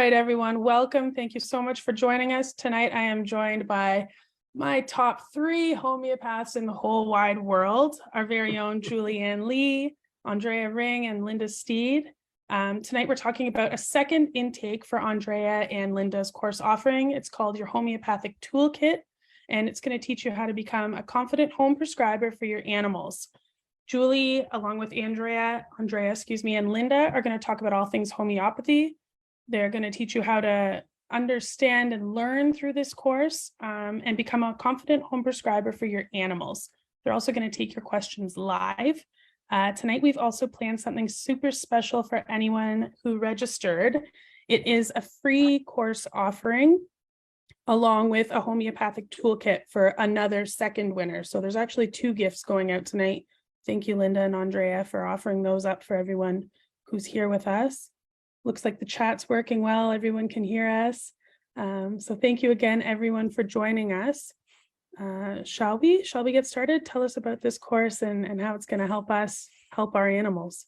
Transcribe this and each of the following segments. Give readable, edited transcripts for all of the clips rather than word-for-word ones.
right, everyone, welcome. Thank you so much for joining us. Tonight, I am joined by my top 3 homeopaths in the whole wide world, our very own Julianne Lee, Andrea Ring, and Linda Steed. Tonight, we're talking about a second intake for Andrea and Linda's course offering. It's called your Homeopathic Toolkit, and it's going to teach you how to become a confident home prescriber for your animals. Julie, along with Andrea, and Linda are going to talk about all things homeopathy. They're going to teach you how to understand and learn through this course and become a confident home prescriber for your animals. They're also going to take your questions live. Tonight, we've also planned something super special for anyone who registered. It is a free course offering along with a homeopathic toolkit for another second winner. So there's actually 2 gifts going out tonight. Thank you, Linda and Andrea, for offering those up for everyone who's here with us. Looks like the chat's working well. Everyone can hear us. So thank you again, everyone, for joining us. Shall we get started? Tell us about this course and how it's going to help us help our animals.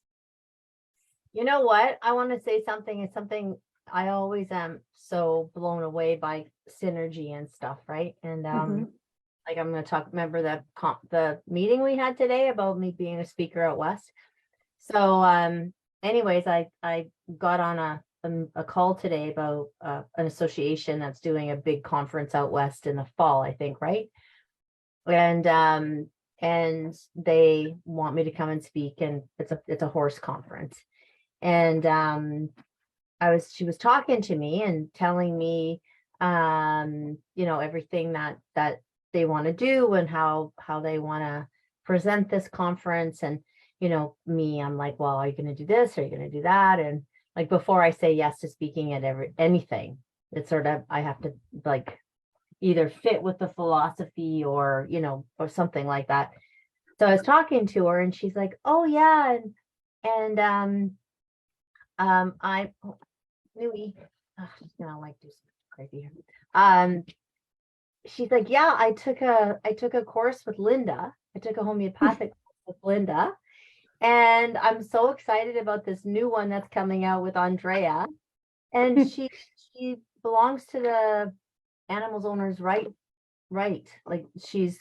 You know what? I want to say something. It's something I always am so blown away by synergy and stuff, right? And like I'm going to talk, remember the meeting we had today about me being a speaker out west. So anyways, I got on a call today about an association that's doing a big conference out west in the fall, I think, right? And they want me to come and speak, and it's a horse conference. And she was talking to me and telling me you know, everything that they want to do and how they want to present this conference. And you know, I'm like, well, are you going to do this? Are you going to do that? And like, before I say yes to speaking at anything, it's sort of, I have to like either fit with the philosophy or, you know, or something like that. So I was talking to her and she's like, oh yeah. And I really, she's going to like do something crazy here. She's like, yeah, I took a course with Linda. I took a homeopathic course with Linda. And I'm so excited about this new one that's coming out with Andrea. And she belongs to the animals owners right. Like she's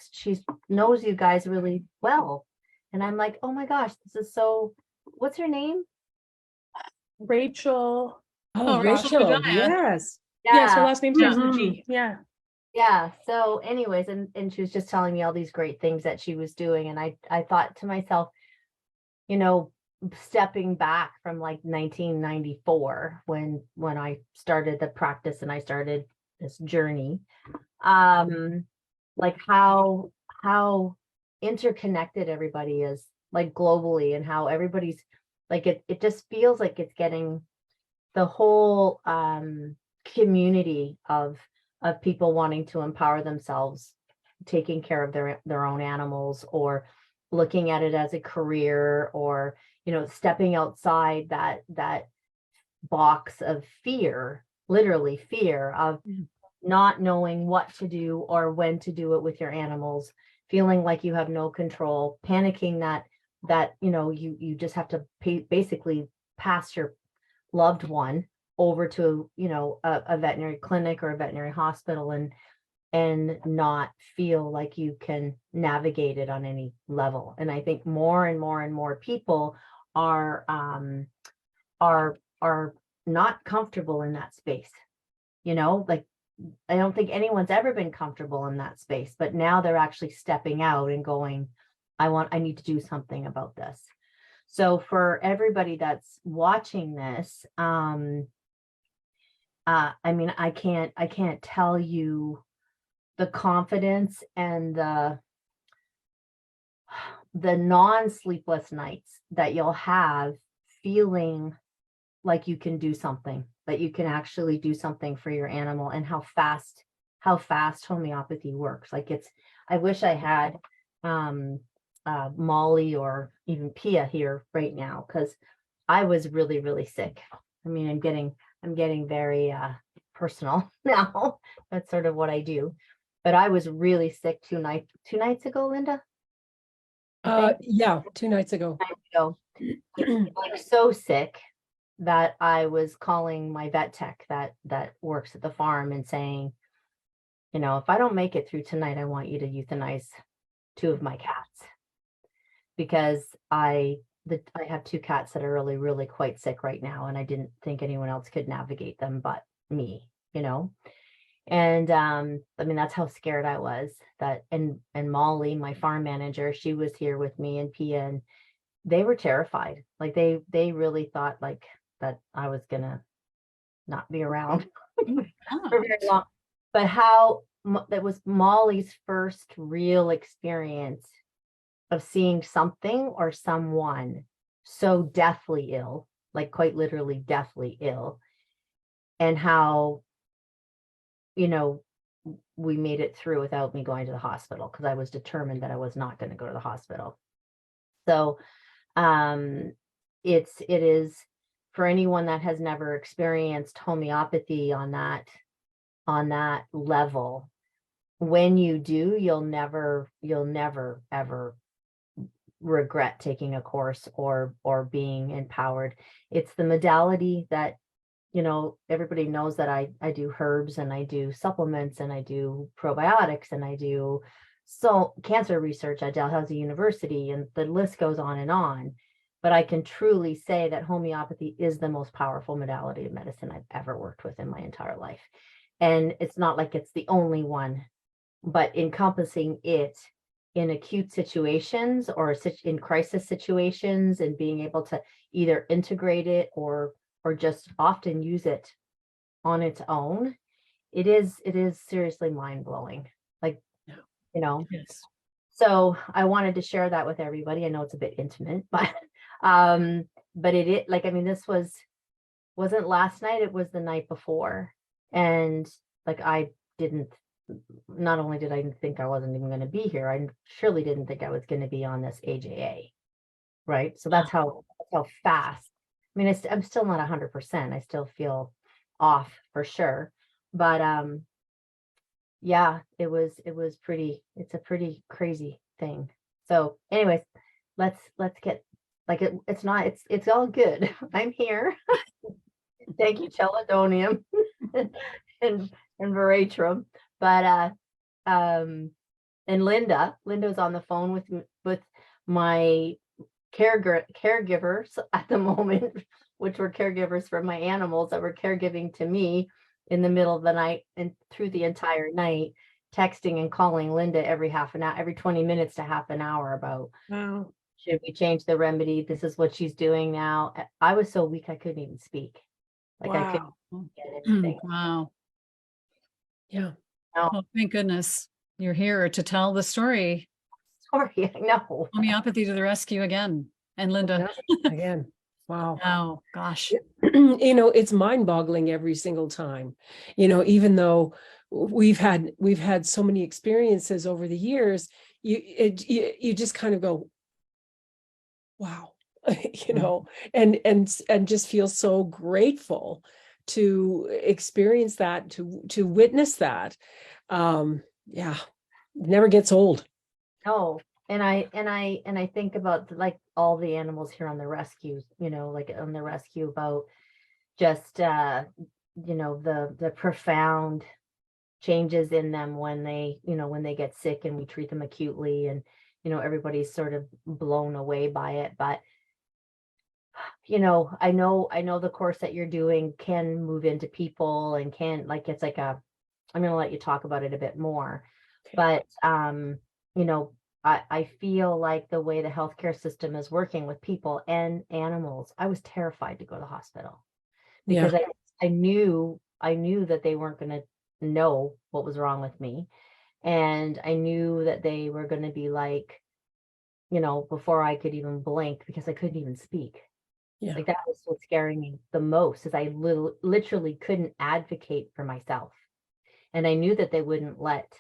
knows you guys really well. And I'm like, oh my gosh, this is so, what's her name? Rachel. Oh, Rachel, yes. Yeah. Yes, her last name starts with G. Yeah. Yeah. So anyways, and she was just telling me all these great things that she was doing. And I thought to myself, you know, stepping back from like 1994 when I started the practice and I started this journey, like how interconnected everybody is, like globally, and how everybody's like, it just feels like it's getting the whole community of people wanting to empower themselves, taking care of their own animals, or looking at it as a career, or, you know, stepping outside that box of fear, literally fear of not knowing what to do or when to do it with your animals, feeling like you have no control, panicking that you know, you just have to basically pass your loved one over to, you know, a veterinary clinic or a veterinary hospital and not feel like you can navigate it on any level. And I think more and more people are not comfortable in that space. You know, like I don't think anyone's ever been comfortable in that space, but now they're actually stepping out and going, I need to do something about this. So for everybody that's watching this, I mean, I can't tell you the confidence and the non-sleepless nights that you'll have, feeling like you can do something, that you can actually do something for your animal, and how fast homeopathy works. Like I wish I had Molly or even Pia here right now, because I was really sick. I mean, I'm getting very personal now. That's sort of what I do. But I was really sick two nights ago, Linda. Yeah, 2 nights ago. Like so sick that I was calling my vet tech that works at the farm and saying, you know, if I don't make it through tonight, I want you to euthanize 2 of my cats, because I have 2 cats that are really, really quite sick right now, and I didn't think anyone else could navigate them but me, you know. And I mean, that's how scared I was. That and Molly, my farm manager, she was here with me, and Pia, and they were terrified. Like they really thought like that I was gonna not be around for very long. But how that was Molly's first real experience of seeing something or someone so deathly ill, like quite literally deathly ill, and how, you know, we made it through without me going to the hospital, because I was determined that I was not going to go to the hospital. So it is for anyone that has never experienced homeopathy on that level. When you do, you'll never ever regret taking a course or being empowered. It's the modality that, you know, everybody knows that I do herbs, and I do supplements, and I do probiotics, and I do cancer research at Dalhousie University, and the list goes on and on. But I can truly say that homeopathy is the most powerful modality of medicine I've ever worked with in my entire life. And it's not like it's the only one, but encompassing it in acute situations or in crisis situations, and being able to either integrate it or just often use it on its own, it is seriously mind-blowing. Like, you know. Yes. So I wanted to share that with everybody. I know it's a bit intimate, but it like, I mean, this wasn't last night, it was the night before. And like, not only did I think I wasn't even going to be here, I surely didn't think I was going to be on this AJA. Right. So that's how fast. I mean, I'm still not 100%. I still feel off for sure. But yeah, it's a pretty crazy thing. So anyways, let's get like it's all good. I'm here. Thank you, Chelidonium and Veratrum. But and Linda's on the phone with my caregivers at the moment, which were caregivers for my animals that were caregiving to me in the middle of the night and through the entire night, texting and calling Linda every half an hour, every 20 minutes to half an hour about, Wow. should we change the remedy? This is what she's doing now. I was so weak I couldn't even speak. Like I couldn't get anything. Wow. Yeah. No. Well, thank goodness you're here to tell the story. Sorry, I know. Homeopathy to the rescue again. And Linda. Again. Wow. Oh, gosh. You know, it's mind-boggling every single time, you know, even though we've had so many experiences over the years, you just kind of go, wow, you know, and just feel so grateful to experience that, to witness that. Yeah, it never gets old. No. And I think about like all the animals here on the rescue, you know, like on the rescue, about just you know, the profound changes in them when they get sick and we treat them acutely, and you know, everybody's sort of blown away by it. But you know, I know the course that you're doing can move into people and can, like, it's like I'm going to let you talk about it a bit more. Okay. But you know, I feel like the way the healthcare system is working with people and animals, I was terrified to go to the hospital, because I knew that they weren't going to know what was wrong with me. And I knew that they were going to be like, you know, before I could even blink, because I couldn't even speak. Yeah. Like, that was what's scaring me the most, is I literally couldn't advocate for myself. And I knew that they wouldn't let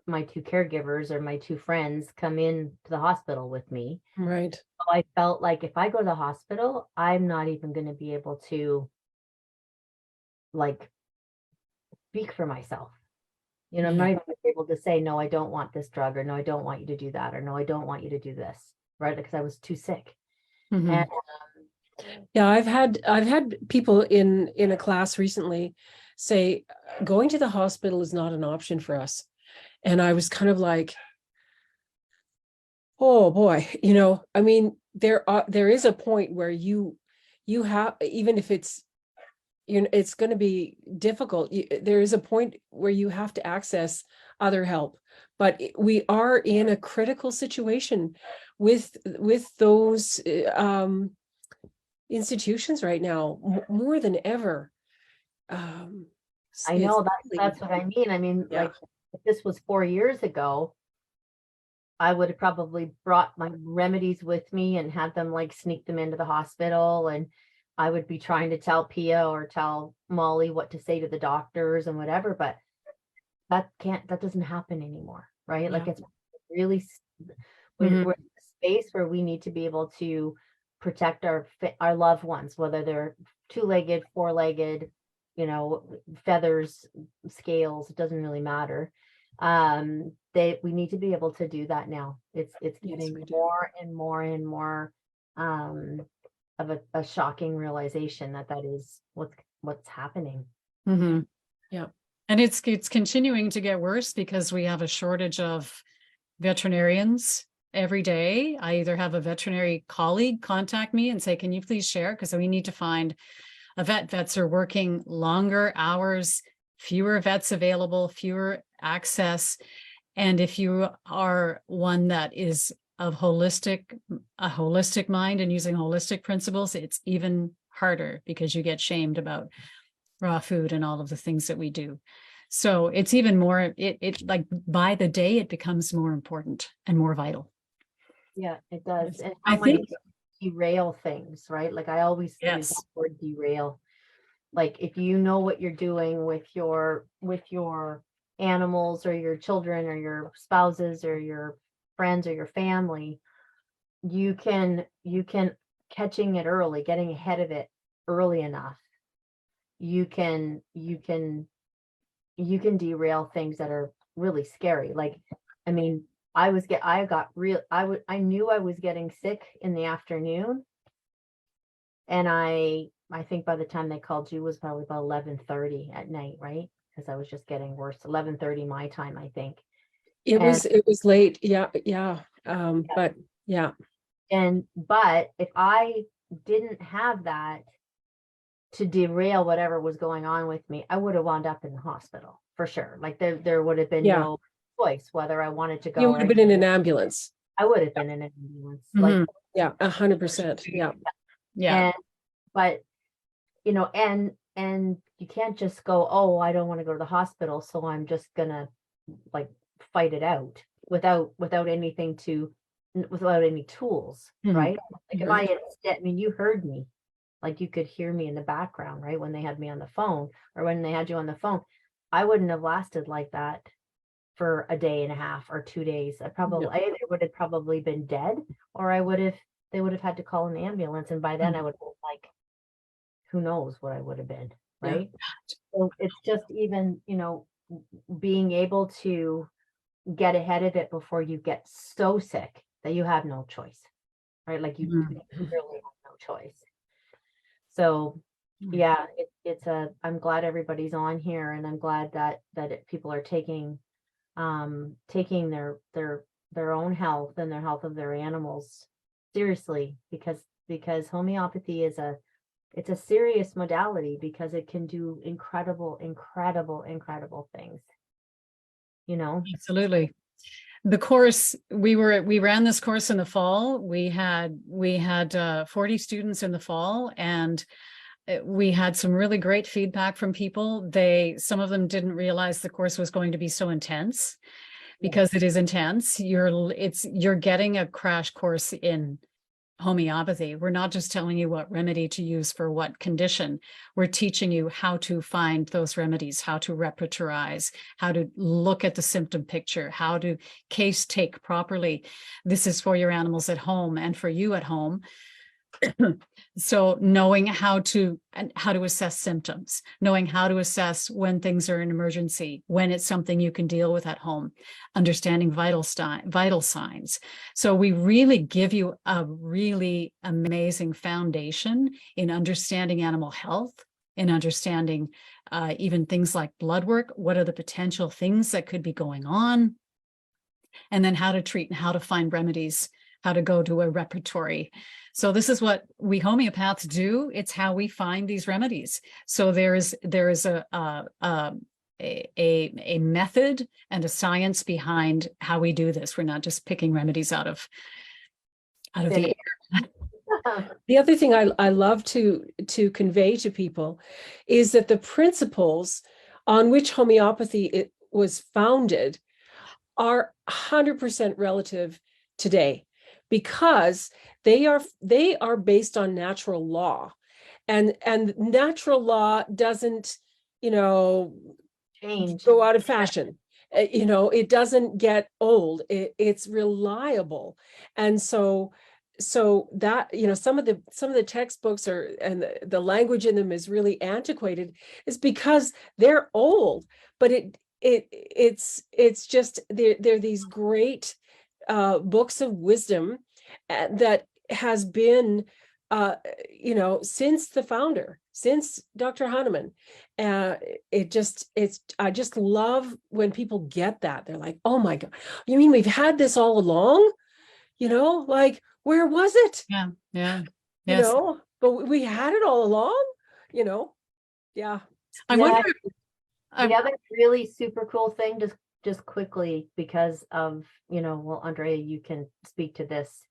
my 2 caregivers or my 2 friends come in to the hospital with me. Right. So I felt like if I go to the hospital, I'm not even going to be able to like speak for myself. You know, I'm not even able to say, no, I don't want this drug, or no, I don't want you to do that, or no, I don't want you to do this, right? Because I was too sick. And Yeah, I've had people in a class recently say going to the hospital is not an option for us. And I was kind of like, oh boy, I mean, there is a point where you have, even if it's, it's going to be difficult. There is a point where you have to access other help, but we are in a critical situation with those institutions right now, more than ever. I know that's what I mean. I mean, Yeah. like, if this was 4 years ago, I would have probably brought my remedies with me and had them like sneak them into the hospital, and I would be trying to tell Pia or tell Molly what to say to the doctors and whatever, but that doesn't happen anymore, right? Like, Yeah. it's really, we're in a space where we need to be able to protect our loved ones, whether they're two-legged, four-legged, feathers, scales, it doesn't really matter. We need to be able to do that now. It's getting more and more and more of a shocking realization that is what's happening. Yeah. And it's continuing to get worse because we have a shortage of veterinarians every day. I either have a veterinary colleague contact me and say, can you please share? Because we need to find a vet. Vets are working longer hours, fewer vets available, fewer access. And if you are one that is of a holistic mind and using holistic principles, it's even harder because you get shamed about raw food and all of the things that we do. So it's even more, it like by the day, it becomes more important and more vital. Yeah, it does. Yes. And I how think- much derail things, right? Like, I always use that word derail. Like, if you know what you're doing with your animals or your children or your spouses or your friends or your family, you can catching it early, getting ahead of it early enough, you can derail things that are really scary. Like, I mean, I knew I was getting sick in the afternoon, and I think by the time they called you was probably about 11:30 at night, right? Because I was just getting worse. 11:30 my time, I think. It was late. Yeah. But yeah. But if I didn't have that to derail whatever was going on with me, I would have wound up in the hospital for sure. Like, there would have been no choice whether I wanted to go. You would have been in an ambulance. I would have been in an ambulance. Like, yeah, 100%. Yeah. Yeah. But and you can't just go, oh, I don't want to go to the hospital, so I'm just gonna like fight it out without any tools, right? Like, if I mean, you heard me, like, you could hear me in the background, right? When they had me on the phone, or when they had you on the phone, I wouldn't have lasted like that for a day and a half or 2 days. I either would have probably been dead, or they would have had to call an ambulance, and by then I would have, like, who knows what I would have been, right? So it's just even, being able to get ahead of it before you get so sick that you have no choice, right? Like, you really have no choice. So yeah, I'm glad everybody's on here, and I'm glad that people are taking their own health and their health of their animals seriously, because homeopathy it's a serious modality, because it can do incredible things. Absolutely. The course, we ran this course in the fall. We had 40 students in the fall, and we had some really great feedback from people. Some of them didn't realize the course was going to be so intense, because it is intense. You're getting a crash course in homeopathy. We're not just telling you what remedy to use for what condition. We're teaching you how to find those remedies, how to repertorize, how to look at the symptom picture, how to case take properly. This is for your animals at home and for you at home. So knowing how to assess symptoms, knowing how to assess when things are an emergency, when it's something you can deal with at home, understanding vital signs. So we really give you a really amazing foundation in understanding animal health, in understanding even things like blood work. What are the potential things that could be going on? And then how to treat and how to find remedies, how to go to a repertory. So this is what we homeopaths do. It's how we find these remedies. So there is a method and a science behind how we do this. We're not just picking remedies out of the air. The other thing I love to convey to people is that the principles on which homeopathy was founded are 100% relative today, because they are based on natural law, and natural law doesn't, Change. go out of fashion. It doesn't get old. It's reliable. And so that, some of the textbooks and the language in them is really antiquated, is because they're old, but it's just they're these great books of wisdom that has been since the founder, since Dr. Hahnemann. I just love when people get that. They're like, oh my God, you mean we've had this all along? Like, where was it? Yeah. Yes. But we had it all along, yeah. I wonder. The other really super cool thing, just quickly, because of, well, Andrea, you can speak to this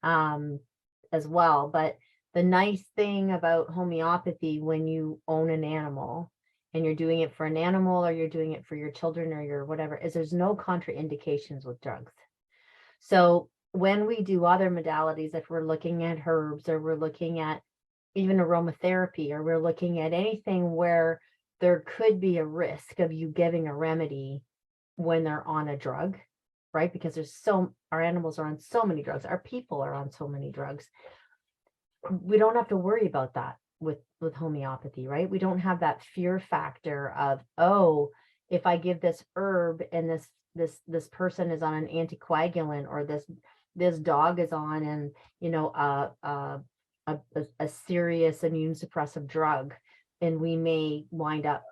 as well, but the nice thing about homeopathy, when you own an animal and you're doing it for an animal, or you're doing it for your children or your whatever, is there's no contraindications with drugs. So when we do other modalities, if we're looking at herbs, or we're looking at even aromatherapy, or we're looking at anything where there could be a risk of you giving a remedy when they're on a drug, right? Because our animals are on so many drugs, our people are on so many drugs. We don't have to worry about that with homeopathy, right? We don't have that fear factor of, oh, if I give this herb and this person is on an anticoagulant, or this dog is on a serious immune suppressive drug, and we may wind up,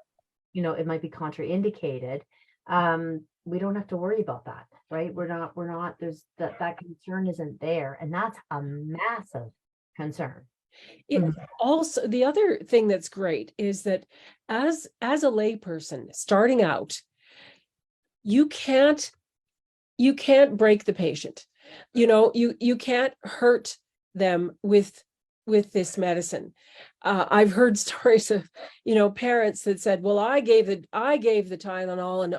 it might be contraindicated. We don't have to worry about that, right? We're not, there's that concern isn't there. And that's a massive concern. Also, the other thing that's great is that as a layperson starting out, you can't break the patient. You can't hurt them with this medicine. I've heard stories of, parents that said, well, I gave the Tylenol, and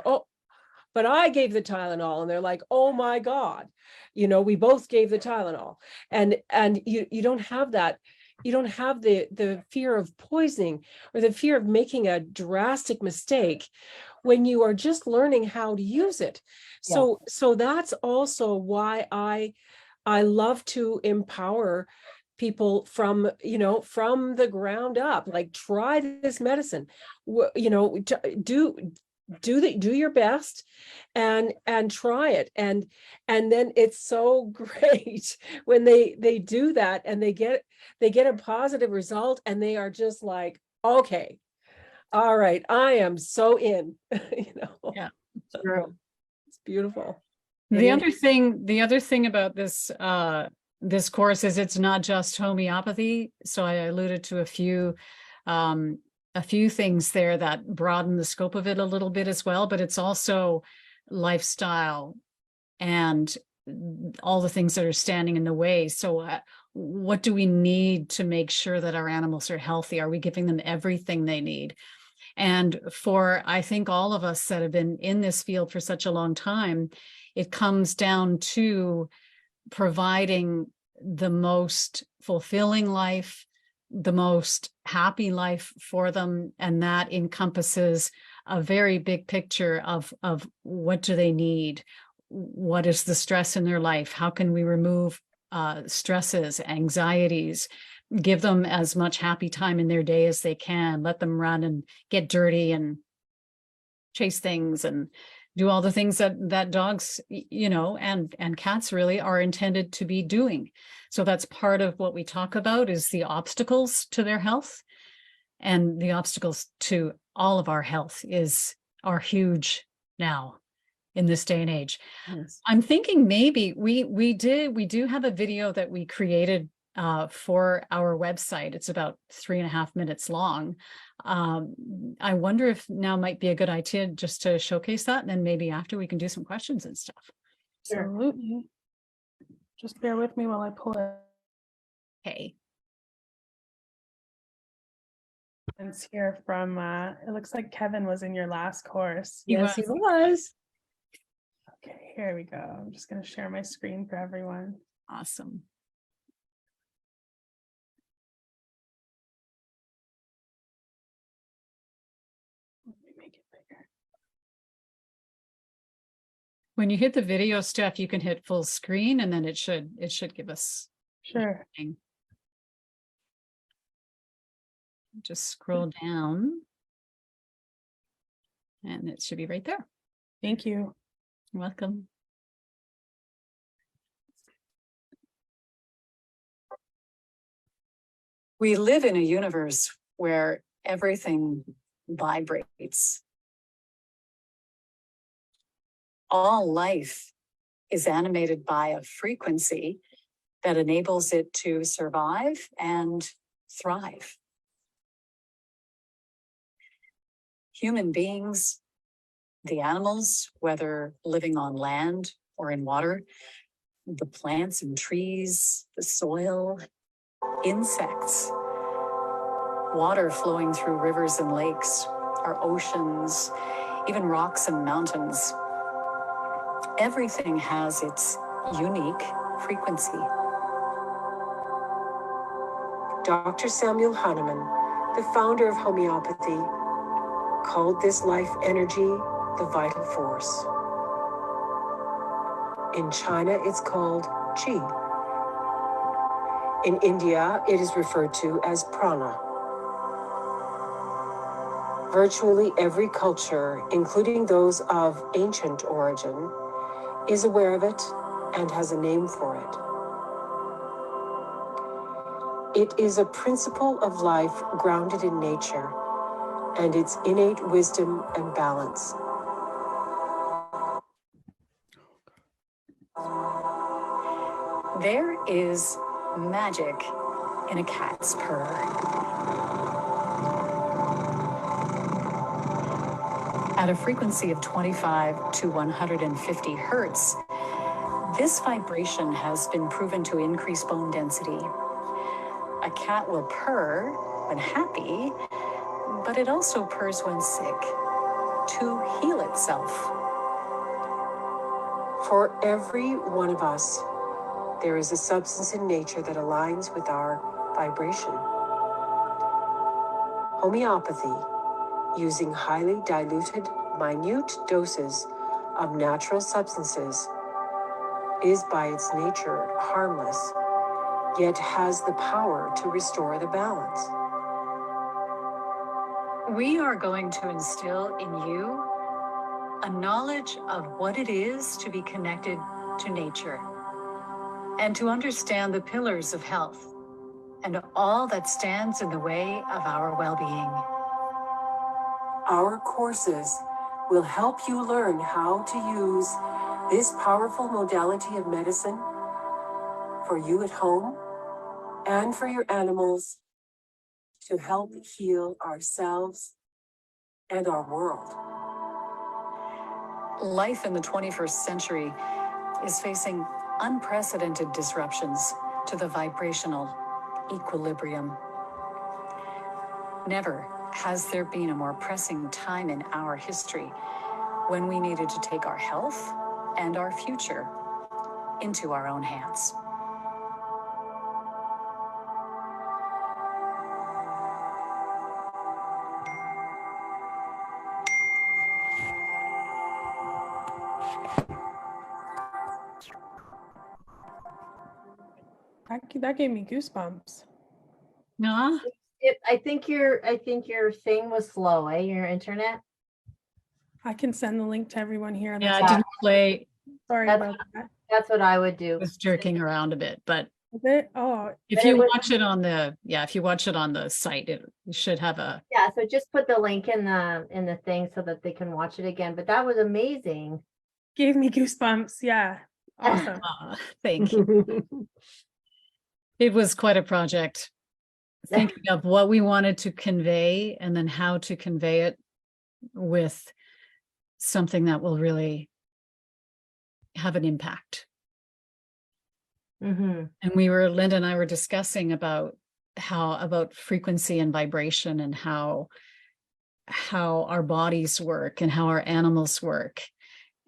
but I gave the Tylenol, and they're like, oh my God, we both gave the Tylenol. And you don't have that. You don't have the fear of poisoning, or the fear of making a drastic mistake when you are just learning how to use it. Yeah. So that's also why I love to empower people from the ground up. Like, try this medicine, do your best and try it. And then it's so great when they do that, and they get a positive result, and they are just like, okay, all right, I am so in. Yeah, True. It's beautiful. The other thing about this this course is it's not just homeopathy. So I alluded to a few things there that broaden the scope of it a little bit as well, but it's also lifestyle and all the things that are standing in the way. So what do we need to make sure that our animals are healthy? Are we giving them everything they need? And for, I think, all of us that have been in this field for such a long time, it comes down to providing the most fulfilling life, the most happy life for them. And that encompasses a very big picture of what do they need? What is the stress in their life? How can we remove stresses, anxieties, give them as much happy time in their day as they can, let them run and get dirty and chase things and do all the things that dogs, and cats really are intended to be doing. So that's part of what we talk about, is the obstacles to their health, and the obstacles to all of our health are huge now in this day and age. Yes. I'm thinking maybe we do have a video that we created for our website. It's about 3.5 minutes long. I wonder if now might be a good idea just to showcase that, and then maybe after we can do some questions and stuff. Absolutely. Just bear with me while I pull it. Okay. It's here from, it looks like Kevin was in your last course. Yes, he was. Okay, here we go. I'm just going to share my screen for everyone. Awesome. Let me make it bigger. When you hit the video stuff, you can hit full screen, and then it should give us. Sure. Just scroll down, and it should be right there. Thank you. You're welcome. We live in a universe where everything vibrates. All life is animated by a frequency that enables it to survive and thrive. Human beings, the animals, whether living on land or in water, the plants and trees, the soil, insects, water flowing through rivers and lakes, our oceans, even rocks and mountains. Everything has its unique frequency. Dr. Samuel Hahnemann, the founder of homeopathy, called this life energy the vital force. In China, it's called qi. In India, it is referred to as prana. Virtually every culture, including those of ancient origin, is aware of it and has a name for it. It is a principle of life grounded in nature and its innate wisdom and balance. There is magic in a cat's purr. At a frequency of 25 to 150 hertz, this vibration has been proven to increase bone density. A cat will purr when happy, but it also purrs when sick to heal itself. For every one of us, there is a substance in nature that aligns with our vibration. Homeopathy, using highly diluted, minute doses of natural substances, is by its nature harmless, yet has the power to restore the balance. We are going to instill in you a knowledge of what it is to be connected to nature and to understand the pillars of health and all that stands in the way of our well-being. Our courses will help you learn how to use this powerful modality of medicine for you at home and for your animals to help heal ourselves and our world. Life in the 21st century is facing unprecedented disruptions to the vibrational equilibrium. Never has there been a more pressing time in our history when we needed to take our health and our future into our own hands. That gave me goosebumps. No, I think your thing was slow, eh? Your internet. I can send the link to everyone here. yeah, it That's- didn't play. Sorry That's- about that. That's what I would do. It was jerking around a bit, but Is it? Oh, if But you it was- watch it on the, yeah, if you watch it on the site, it you should have a, Yeah, so just put the link in the thing so that they can watch it again. But that was amazing. gave me goosebumps. Yeah. Awesome. thank you. It was quite a project. Thinking of what we wanted to convey and then how to convey it with something that will really have an impact. Mm-hmm. And Linda and I were discussing about frequency and vibration and how our bodies work and how our animals work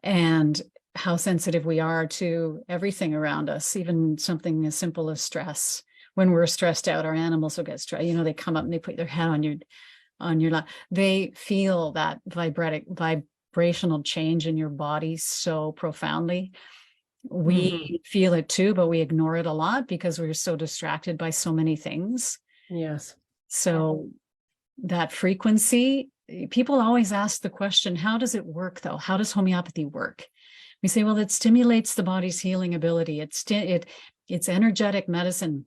and how sensitive we are to everything around us, even something as simple as stress. When we're stressed out, our animals will get stressed. You know, they come up and they put their head on your lap. They feel that vibrational change in your body so profoundly. We feel it too, but we ignore it a lot because we're so distracted by so many things. Yes. So that frequency, people always ask the question, how does it work though? How does homeopathy work? We say, well, it stimulates the body's healing ability. It's energetic medicine,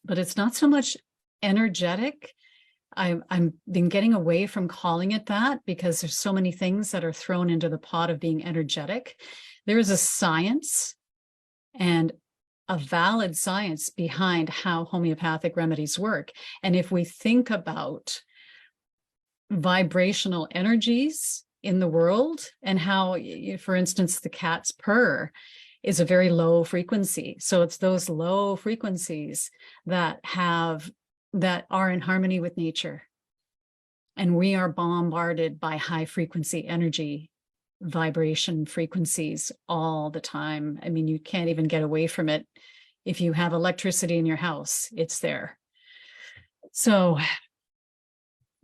but it's not so much energetic. I'm been getting away from calling it that because there's so many things that are thrown into the pot of being energetic. There is a science and a valid science behind how homeopathic remedies work. And if we think about vibrational energies in the world and how, for instance, the cat's purr is a very low frequency. So it's those low frequencies that are in harmony with nature. And we are bombarded by high frequency energy, vibration frequencies all the time. I mean, you can't even get away from it. If you have electricity in your house, it's there. So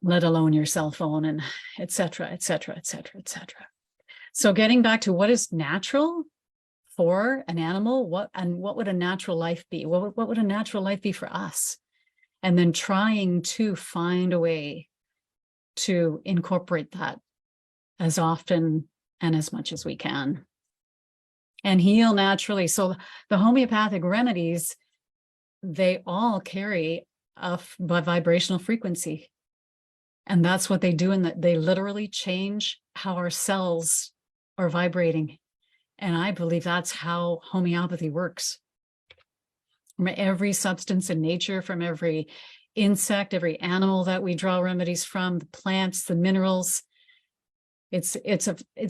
let alone your cell phone and et cetera, et cetera, et cetera, et cetera. So getting back to what is natural for an animal, what would a natural life be? What would a natural life be for us? And then trying to find a way to incorporate that as often and as much as we can and heal naturally. So the homeopathic remedies, they all carry a vibrational frequency. And that's what they do, and that they literally change how our cells are vibrating. And I believe that's how homeopathy works. From every substance in nature, from every insect, every animal that we draw remedies from, the plants, the minerals. It's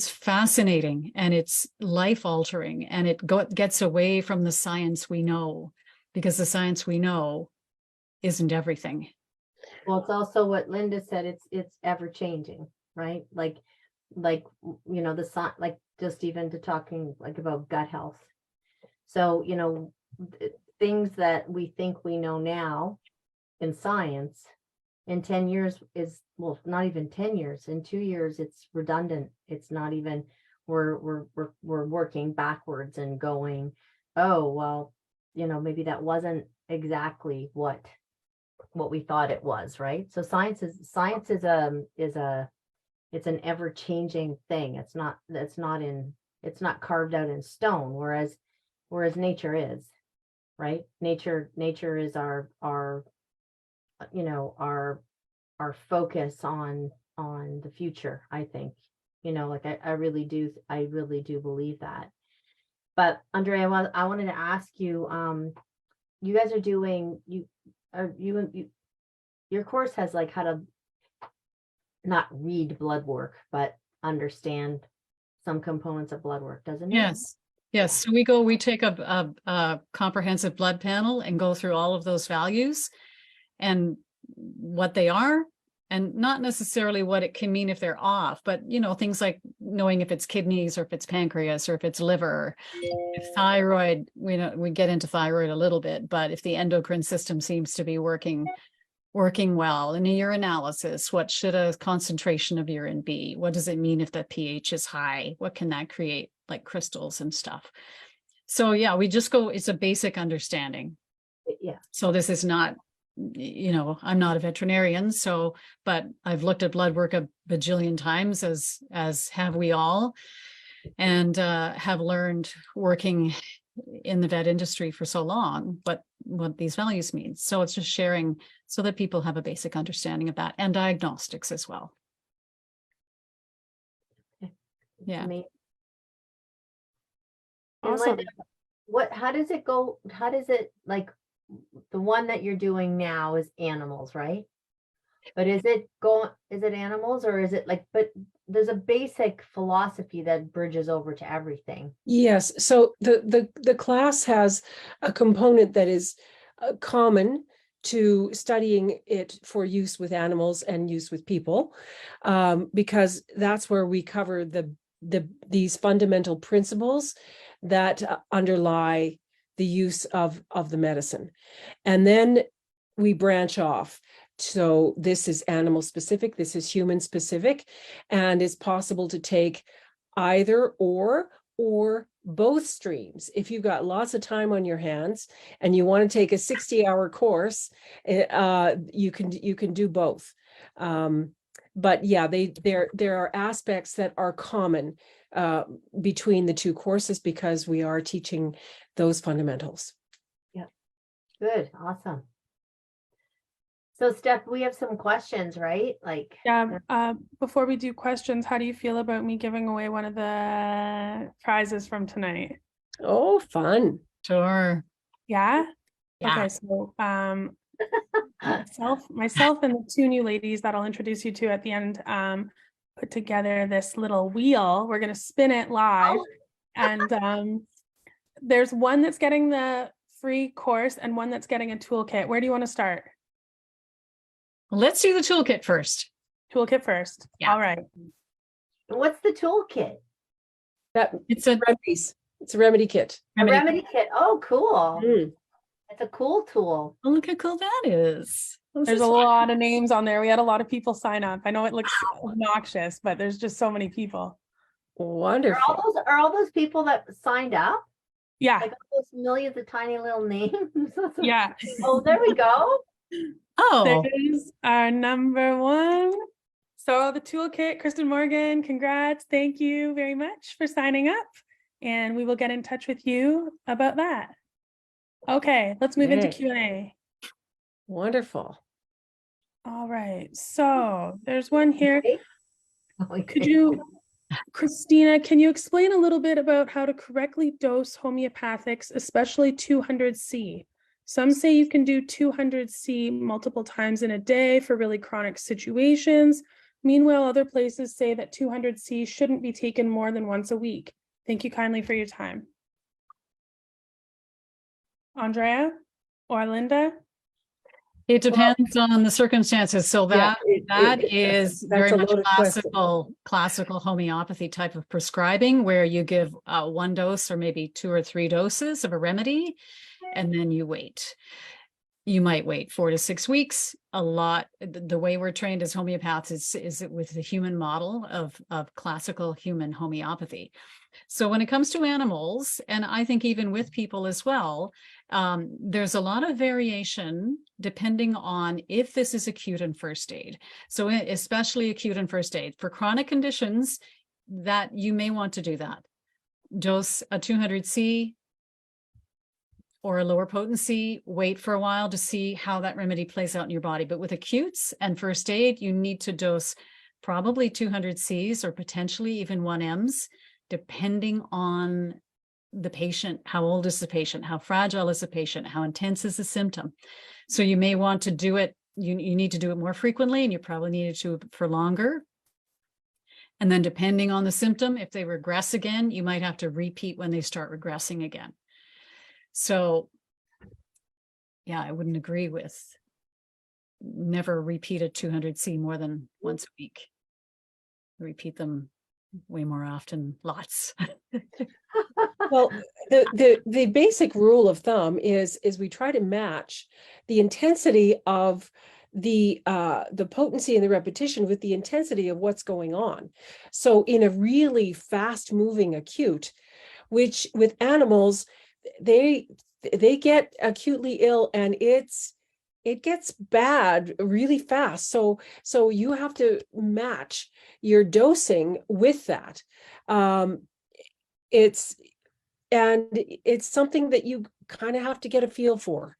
fascinating and it's life altering, and it gets away from the science we know, because the science we know isn't everything. Well, it's also what Linda said, it's ever changing, right? Like, you know, like just even to talking like about gut health. So, you know, things that we think we know now in science, in 10 years is, well, not even 10 years, in 2 years, it's redundant. It's not even, we're working backwards and going, oh, well, you know, maybe that wasn't exactly what we thought it was, right? So science is it's an ever-changing thing. It's not carved out in stone, whereas nature is, right? Nature is our you know, our focus on the future, I think. You know, like I really do believe that. But Andrea, I wanted to ask you, you guys are doing, your course has like how to not read blood work, but understand some components of blood work, doesn't it? Yes. So we take a comprehensive blood panel and go through all of those values and what they are, and not necessarily what it can mean if they're off, but you know, things like knowing if it's kidneys or if it's pancreas or if it's liver, if thyroid, we get into thyroid a little bit, but if the endocrine system seems to be working well, in a urinalysis, what should a concentration of urine be? What does it mean if the pH is high? What can that create, like crystals and stuff? So yeah, we just go, it's a basic understanding. Yeah. So this is not, I'm not a veterinarian, so, but I've looked at blood work a bajillion times, as have we all, and have learned working in the vet industry for so long, what these values mean. So it's just sharing so that people have a basic understanding of that, and diagnostics as well. Yeah. And Awesome. Linda, how does it go? How does it, like, the one that you're doing now is animals, right? But is it animals, or is it like, but there's a basic philosophy that bridges over to everything. Yes, so the class has a component that is common to studying it for use with animals and use with people, because that's where we cover these fundamental principles that underlie the use of the medicine. And then we branch off. So this is animal specific, this is human specific, and it's possible to take either or both streams. If you've got lots of time on your hands and you want to take a 60-hour course, you can do both. But yeah, there are aspects that are common between the two courses because we are teaching those fundamentals. Yeah, good, awesome. So Steph, we have some questions, right? Like, Yeah, before we do questions, how do you feel about me giving away one of the prizes from tonight? Oh, fun. Sure. Yeah? Yeah. Okay, so myself and the two new ladies that I'll introduce you to at the end put together this little wheel. We're gonna spin it live. Oh. And there's one that's getting the free course and one that's getting a toolkit. Where do you want to start? Let's do the toolkit first. Toolkit first. Yeah. All right. What's the toolkit? It's a remedies. It's a remedy kit. A remedy kit. Oh, cool. Mm. It's a cool tool. Oh, look how cool that is. There's a lot of names on there. We had a lot of people sign up. I know it looks obnoxious, but there's just so many people. Wonderful. Are all those people that signed up? Yeah. Like all those millions of tiny little names? Yeah. Oh, there we go. Oh, There's our number one. So the toolkit, Kristen Morgan, congrats. Thank you very much for signing up. And we will get in touch with you about that. Okay, let's move into Q&A. Wonderful. All right, so there's one here. Okay. Could you, Christina, can you explain a little bit about how to correctly dose homeopathics, especially 200C? Some say you can do 200C multiple times in a day for really chronic situations. Meanwhile, other places say that 200C shouldn't be taken more than once a week. Thank you kindly for your time. Andrea or Linda? it depends on the circumstances. So that is very much classical homeopathy type of prescribing, where you give one dose or maybe 2 or 3 doses of a remedy, and then you wait. You might wait 4 to 6 weeks. A lot, the way we're trained as homeopaths is with the human model of classical human homeopathy. So when it comes to animals, and I think even with people as well, there's a lot of variation depending on if this is acute and first aid. So especially acute and first aid. For chronic conditions, that you may want to do that. Dose a 200C or a lower potency, wait for a while to see how that remedy plays out in your body. But with acutes and first aid, you need to dose probably 200Cs or potentially even 1Ms, depending on the patient. How old is the patient? How fragile is the patient? How intense is the symptom? So you may want to do it, you need to do it more frequently, and you probably need to do it for longer. And then depending on the symptom, if they regress again, you might have to repeat when they start regressing again. So, yeah, I wouldn't agree with never repeat a 200C more than once a week. Repeat them way more often, lots. Well, the basic rule of thumb is we try to match the intensity of the potency and the repetition with the intensity of what's going on. So in a really fast moving acute, which with animals, they get acutely ill, and it gets bad really fast. So you have to match your dosing with that. It's something that you kind of have to get a feel for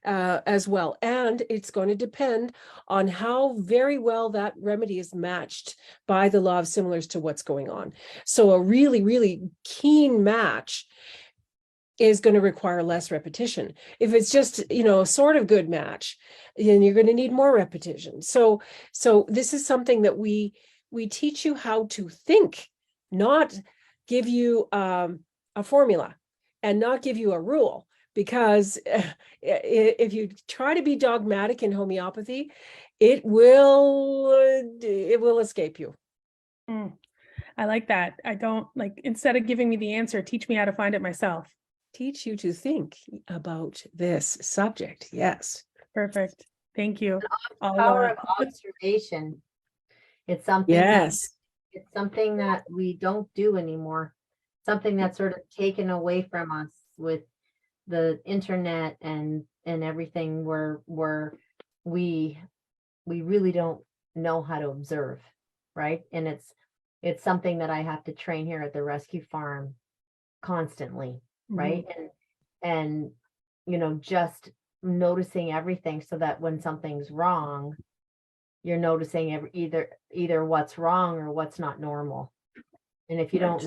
as well. And it's going to depend on how very well that remedy is matched by the law of similars to what's going on. So a really, really keen match is going to require less repetition. If it's just, a sort of good match, then you're going to need more repetition. So this is something that we teach you how to think, not give you a formula and not give you a rule, because if you try to be dogmatic in homeopathy, it will escape you. I like that. I don't like, instead of giving me the answer, teach me how to find it myself. Teach you to think about this subject. Yes. Perfect. Thank you. Power of observation. It's something Yes. it's something that we don't do anymore. Something that's sort of taken away from us with the internet and everything, where we really don't know how to observe, right? And it's something that I have to train here at the rescue farm constantly, right? And just noticing everything, so that when something's wrong, you're noticing either what's wrong or what's not normal. And if you don't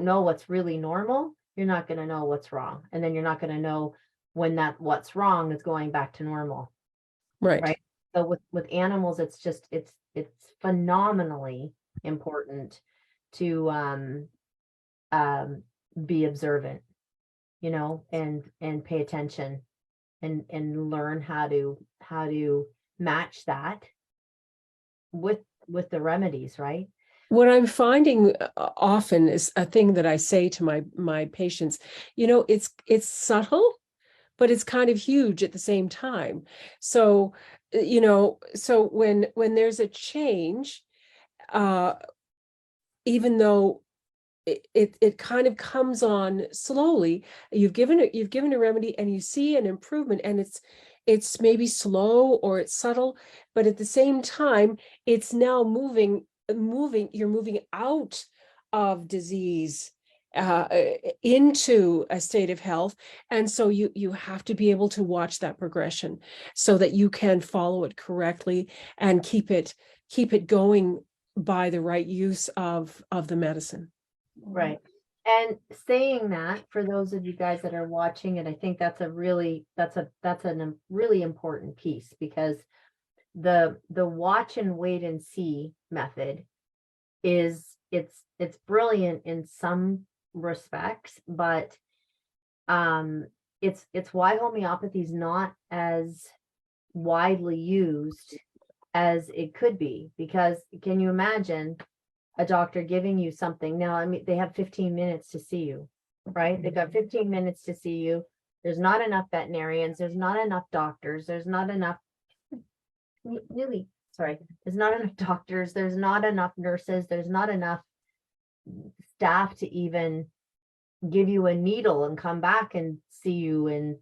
know what's really normal, you're not going to know what's wrong, and then you're not going to know when that what's wrong is going back to normal. Right. So with animals, it's phenomenally important to be observant, and pay attention and learn how to match that with the remedies, right? What I'm finding often is a thing that I say to my patients, it's subtle, but it's kind of huge at the same time. So, so when there's a change, even though it kind of comes on slowly, you've given a remedy and you see an improvement, and it's maybe slow or it's subtle, but at the same time, it's now moving, you're moving out of disease into a state of health. And so you have to be able to watch that progression so that you can follow it correctly and keep it going by the right use of the medicine. Right. And saying that, for those of you guys that are watching it, I think that's a really important piece, because the watch and wait and see method it's brilliant in some respects, but it's why homeopathy is not as widely used as it could be. Because can you imagine a doctor giving you something? Now, I mean, they have 15 minutes to see you, right? They've got 15 minutes to see you. There's not enough veterinarians, there's not enough doctors, there's not enough doctors, there's not enough nurses, there's not enough staff to even give you a needle and come back and see you in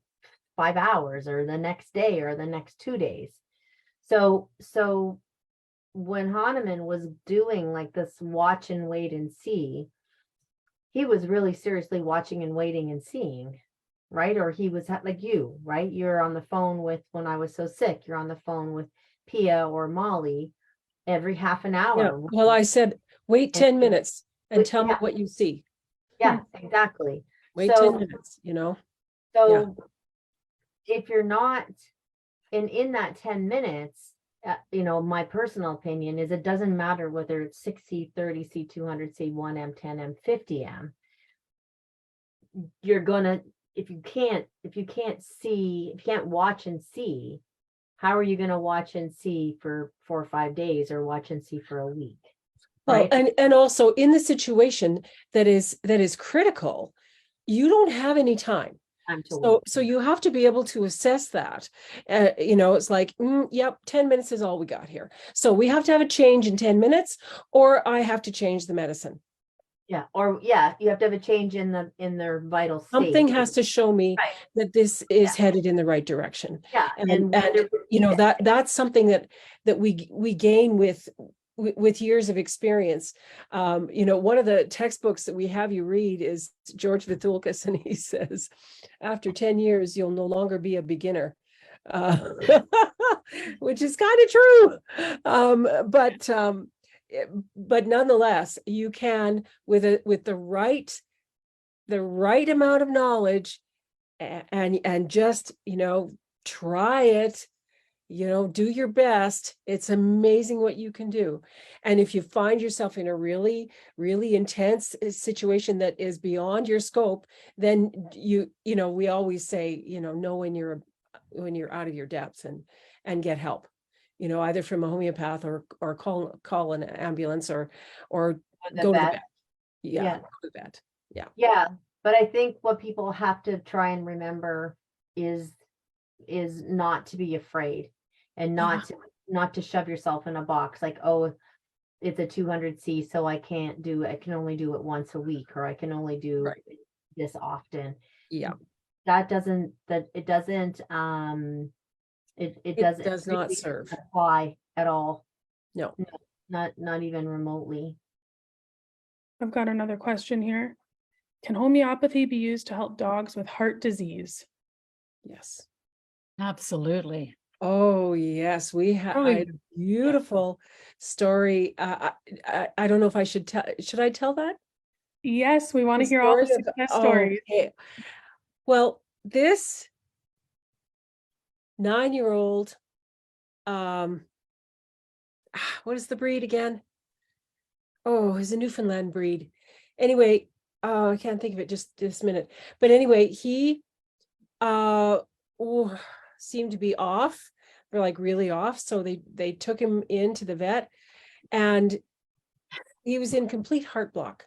5 hours or the next day or the next 2 days. So when Hahnemann was doing like this watch and wait and see, he was really seriously watching and waiting and seeing, right? Or he was like you, right? You're on the phone with, when I was so sick, you're on the phone with Pia or Molly every half an hour. Yeah. Well, I said, wait 10 minutes and tell me what you see. Yeah, exactly. Wait 10 minutes, So if you're not in that 10 minutes, my personal opinion is it doesn't matter whether it's 6C, 30C, 200C, 1M, 10M, 50M. You're gonna, if you can't watch and see, how are you going to watch and see for 4 or 5 days, or watch and see for a week? Well, right? and also in the situation that is critical, you don't have any time. So you have to be able to assess that. It's like, yep, 10 minutes is all we got here. So we have to have a change in 10 minutes, or I have to change the medicine. Yeah, or yeah, you have to have a change in their vital state. Something has to show me Right. that this is headed in the right direction. Yeah, And whether- you know, that's something that we gain with years of experience. You know, one of the textbooks that we have you read is George Vithoulkas, and he says, after 10 years, you'll no longer be a beginner. Which is kind of true. But nonetheless, you can, with the right amount of knowledge, and just, you know, try it, you know, do your best. It's amazing what you can do. And if you find yourself in a really, really intense situation that is beyond your scope, then you know, we always say, you know when you're out of your depths, and get help, you know, either from a homeopath or call an ambulance or the go to the vet. vet. Yeah. Go to the vet. Yeah, but I think what people have to try and remember is not to be afraid, and not to shove yourself in a box like, oh, it's a 200C, so I can only do it once a week, or I can only do Right. this often. Yeah. It does not really serve. apply at all. No. Not even remotely. I've got another question here. Can homeopathy be used to help dogs with heart disease? Yes. Absolutely. Oh, yes. We have Probably- a beautiful story. I don't know if I should tell. Should I tell that? Yes, we want to The hear all the story of- success stories. okay. Well, this 9-year-old, what is the breed again? Oh, it's a Newfoundland breed. Anyway, I can't think of it just this minute. But anyway, he seemed to be off, or like really off. So they took him into the vet, and he was in complete heart block.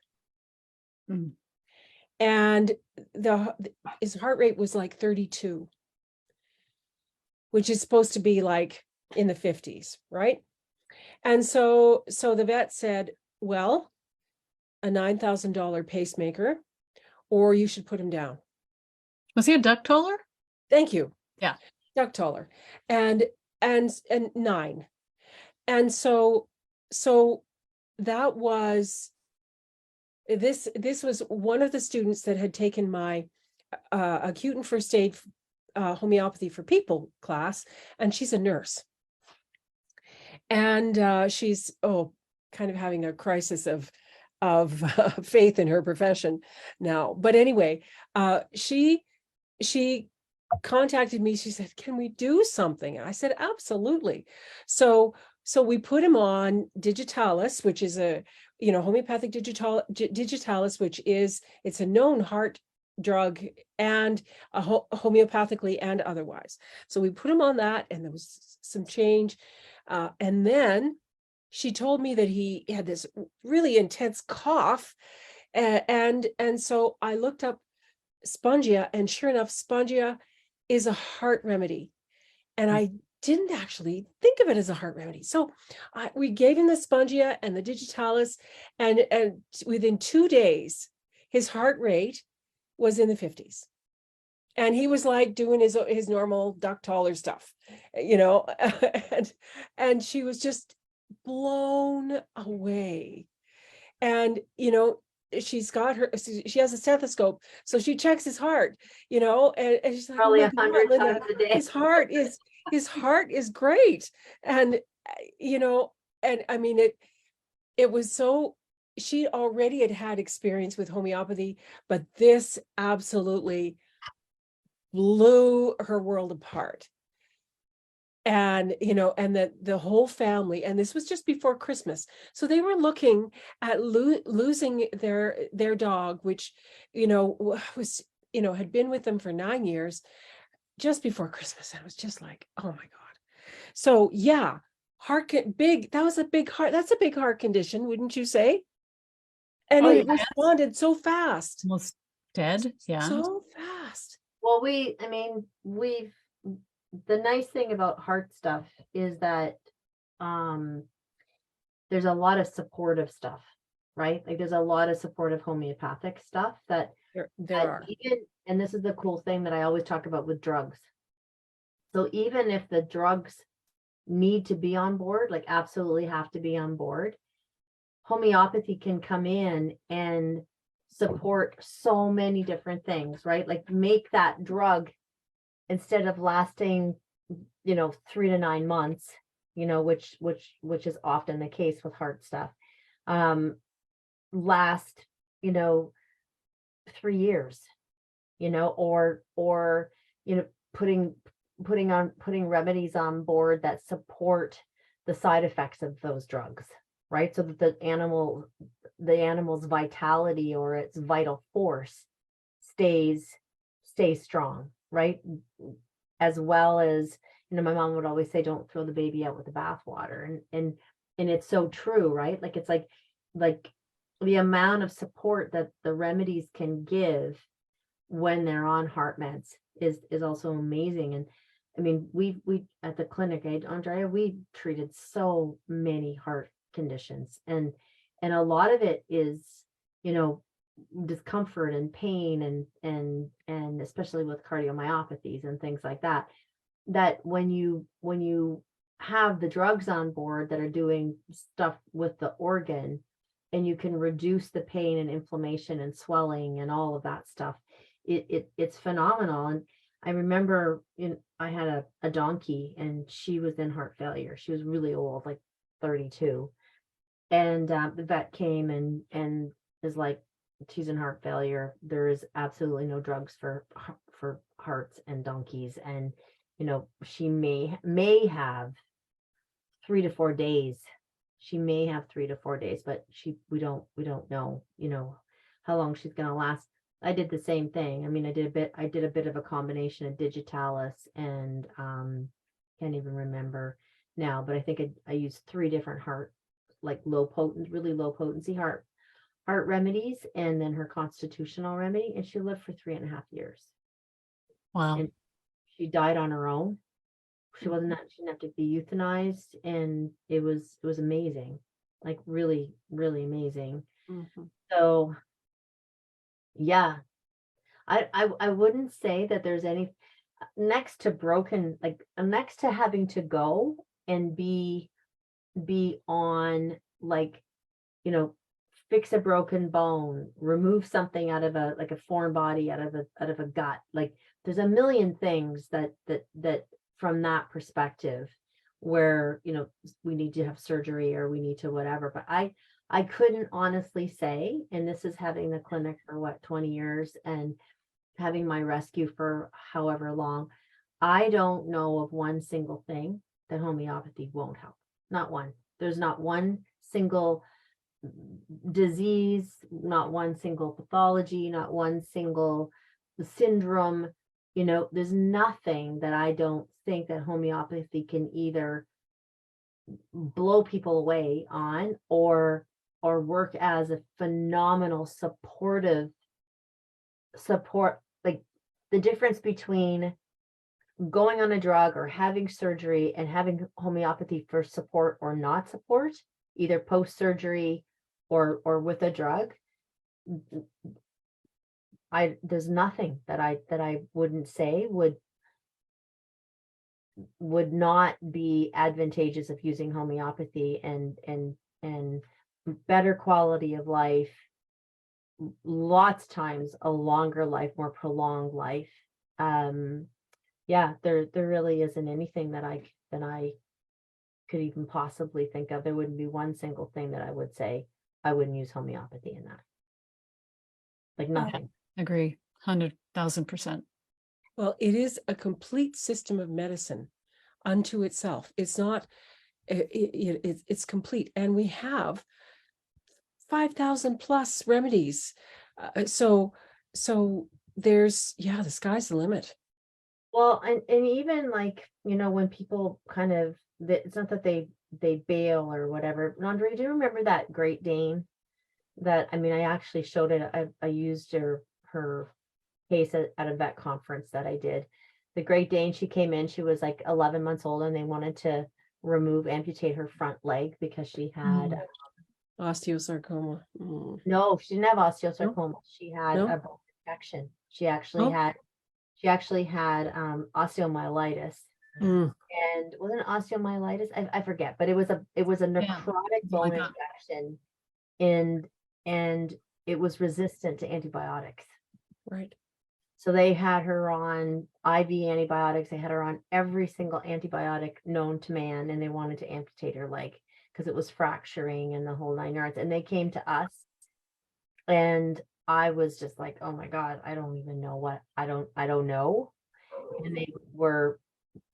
Mm. And his heart rate was like 32, which is supposed to be like in the 50s, right? And so the vet said, well, a $9,000 pacemaker, or you should put him down. Was he a duck toller? Thank you. Yeah. Duck taller. And 9. And so that was this was one of the students that had taken my acute and first aid homeopathy for people class, and she's a nurse. And she's kind of having a crisis of faith in her profession now. But anyway, she contacted me. She said, can we do something? And I said, absolutely. So we put him on digitalis, which is a, homeopathic digitalis, which is, it's a known heart drug, and homeopathically and otherwise. So we put him on that, and there was some change. And then she told me that he had this really intense cough. And so I looked up spongia, and sure enough, spongia is a heart remedy. And I didn't actually think of it as a heart remedy. So we gave him the spongia and the digitalis, and within 2 days, his heart rate was in the 50s. And he was like doing his normal duck taller stuff, and she was just blown away. And, she has a stethoscope, so she checks his heart, and she's like, Probably oh my 100 God, Linda, times a day. his heart is great. And, and I mean, it was so, she already had experience with homeopathy, but this absolutely blew her world apart. And, and that the whole family, and this was just before Christmas. So they were looking at losing their dog, which, was, had been with them for 9 years, just before Christmas. And it was just like, oh my God. So yeah, that's a big heart condition, wouldn't you say? And it responded so fast. Almost dead. Yeah. So fast. Well, the nice thing about heart stuff is that there's a lot of supportive stuff. right? Like there's a lot of supportive homeopathic stuff that There are. even, and this is the cool thing that I always talk about with drugs. So even if the drugs need to be on board, like absolutely have to be on board, homeopathy can come in and support so many different things, right? Like make that drug, instead of lasting, 3 to 9 months, which is often the case with heart stuff, last, 3 years, or putting remedies on board that support the side effects of those drugs, right? So that the animal's vitality or its vital force stays strong, right? As well as, my mom would always say, don't throw the baby out with the bathwater. And it's so true, right? Like, it's like the amount of support that the remedies can give when they're on heart meds is also amazing. And I mean, we at the clinic, Andrea, we treated so many heart conditions, and a lot of it is, discomfort and pain and especially with cardiomyopathies and things like that, that when you have the drugs on board that are doing stuff with the organ, and you can reduce the pain and inflammation and swelling and all of that stuff, it's phenomenal. And I remember I had a donkey, and she was in heart failure. She was really old, like 32. And the vet came and is like, she's in heart failure. There is absolutely no drugs for hearts and donkeys. And, she may have 3 to 4 days. She may have 3 to 4 days, but we don't know, how long she's going to last. I did the same thing. I mean, I did a bit of a combination of digitalis and can't even remember now, but I think I used 3 different really low potency heart remedies, and then her constitutional remedy, and she lived for 3.5 years. Wow. And she died on her own. She didn't have to be euthanized, and it was amazing, like really, really amazing. Mhm. So yeah, I wouldn't say that there's any, next to having to go and be on, like, fix a broken bone, remove something out of a foreign body out of a gut. Like, there's a million things that from that perspective where, we need to have surgery or we need to whatever. But I couldn't honestly say, and this is having the clinic for 20 years and having my rescue for however long, I don't know of one single thing that homeopathy won't help. Not one. There's not one single disease, not one single pathology, not one single syndrome. There's nothing that I don't think that homeopathy can either blow people away on or work as a phenomenal support. Like, the difference between going on a drug or having surgery and having homeopathy for support or not support, either post-surgery or with a drug, there's nothing that I wouldn't say would not be advantageous of using homeopathy, and better quality of life, lots of times a longer life, more prolonged life. Yeah, there really isn't anything that I could even possibly think of. There wouldn't be one single thing that I would say I wouldn't use homeopathy in that. Like, nothing. Agree. 100,000%. Well, it is a complete system of medicine unto itself. It's not, it's complete. And we have 5,000 plus remedies. So there's, the sky's the limit. Well, and even like, when people kind of, it's not that they bail or whatever. Andrea, do you remember that Great Dane that, I actually showed it. I used her case at a vet conference that I did. The Great Dane, she came in, she was like 11 months old, and they wanted to amputate her front leg because she had Osteosarcoma. Mm. No, she didn't have osteosarcoma. She had No? a bone infection. She Oh. actually had osteomyelitis. Mm. And wasn't it osteomyelitis? I forget, but it was a necrotic bone like that. infection, and it was resistant to antibiotics. Right. So they had her on IV antibiotics. They had her on every single antibiotic known to man, and they wanted to amputate her leg because it was fracturing and the whole 9 yards. And they came to us, and I was just like, oh my God, I don't even know what I don't know. And they were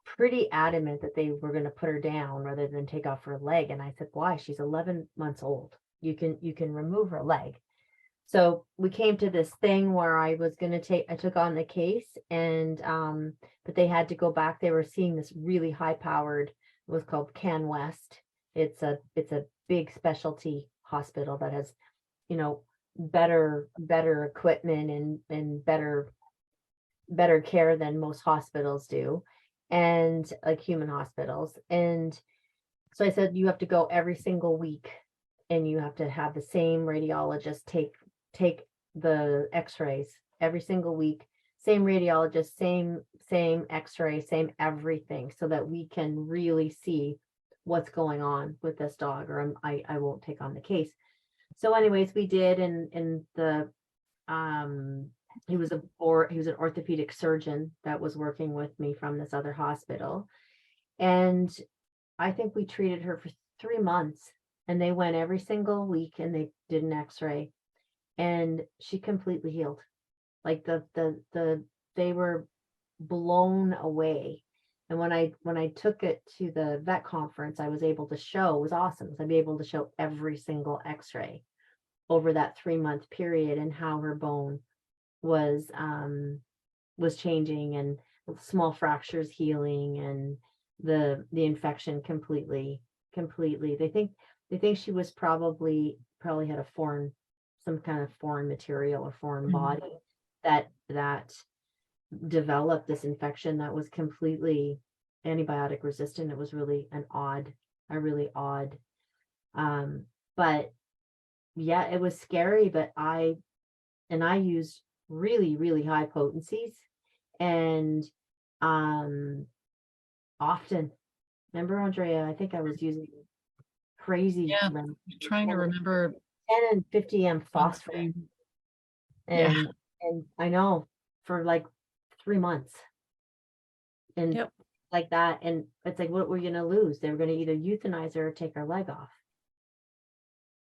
pretty adamant that they were going to put her down rather than take off her leg. And I said, why? She's 11 months old. You can remove her leg. So we came to this thing where I took on the case, and but they had to go back. They were seeing this really high powered, it was called Can West. It's a big specialty hospital that has, better equipment and better care than most hospitals do, and like human hospitals. And so I said, you have to go every single week, and you have to have the same radiologist take the x-rays every single week, same radiologist, same x-ray, same everything, so that we can really see what's going on with this dog, or I won't take on the case. So anyways, we did, and the he was an orthopedic surgeon that was working with me from this other hospital. And I think we treated her for 3 months, and they went every single week and they did an x-ray, and she completely healed. Like they were blown away. And when I took it to the vet conference, I was able to show, it was awesome. I'd be able to show every single x-ray over that 3-month period, and how her bone was changing, and small fractures healing, and the infection completely. They think she was probably had some kind of foreign material or foreign body that developed this infection that was completely antibiotic resistant. It was really really odd. But yeah, it was scary, but I used really, really high potencies, and often, remember, Andrea, I think I was using crazy, Yeah, trying to remember 10 and 50 m phosphorus, Yeah. and I know, for like 3 months, and Yep. like that. And it's like, what we're going to lose? They were going to either euthanize her or take her leg off,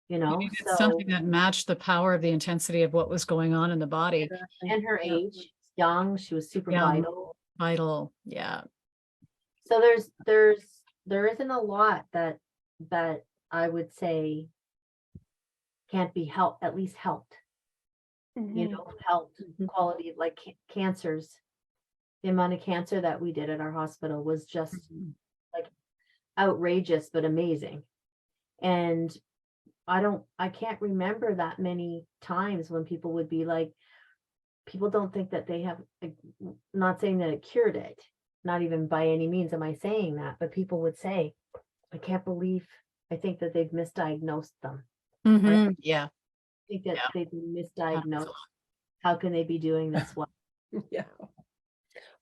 You needed so, something that matched the power of the intensity of what was going on in the body. and her Yeah. age, young, she was super Yeah. vital. Vital. Yeah. So there isn't a lot that I would say can't be helped, at least helped, Mhm. helped quality, like cancers. The amount of cancer that we did at our hospital was just like outrageous, but amazing. And I can't remember that many times when people would be like, people don't think that they have, like, not saying that it cured it, not even by any means am I saying that, but people would say, I think that they've misdiagnosed them. Mhm. Yeah. I think that Yeah. they've been misdiagnosed. How can they be doing this well? Yeah.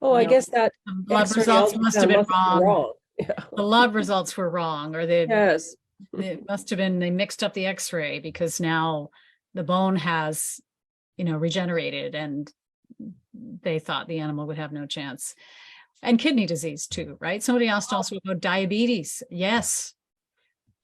Oh, I guess that The blood X-ray results must have been ultrasound wrong. Yeah. The lab results were wrong, or they Yes. must have been, they mixed up the x-ray, because now the bone has, regenerated, and they thought the animal would have no chance. And kidney disease too, right? Somebody asked also about diabetes. Yes,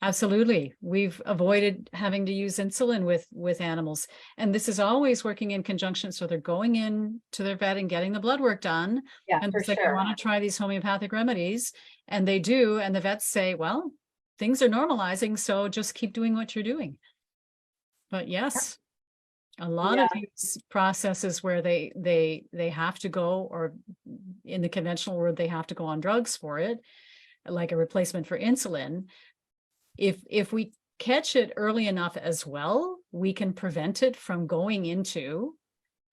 absolutely. We've avoided having to use insulin with animals. And this is always working in conjunction. So they're going in to their vet and getting the blood work done. Yeah, And for it's like, I sure. want to try these homeopathic remedies. And they do. And the vets say, well, things are normalizing, so just keep doing what you're doing. But yes, a lot of these processes where they have to go, or in the conventional world, they have to go on drugs for it, like a replacement for insulin. If we catch it early enough as well, we can prevent it from going into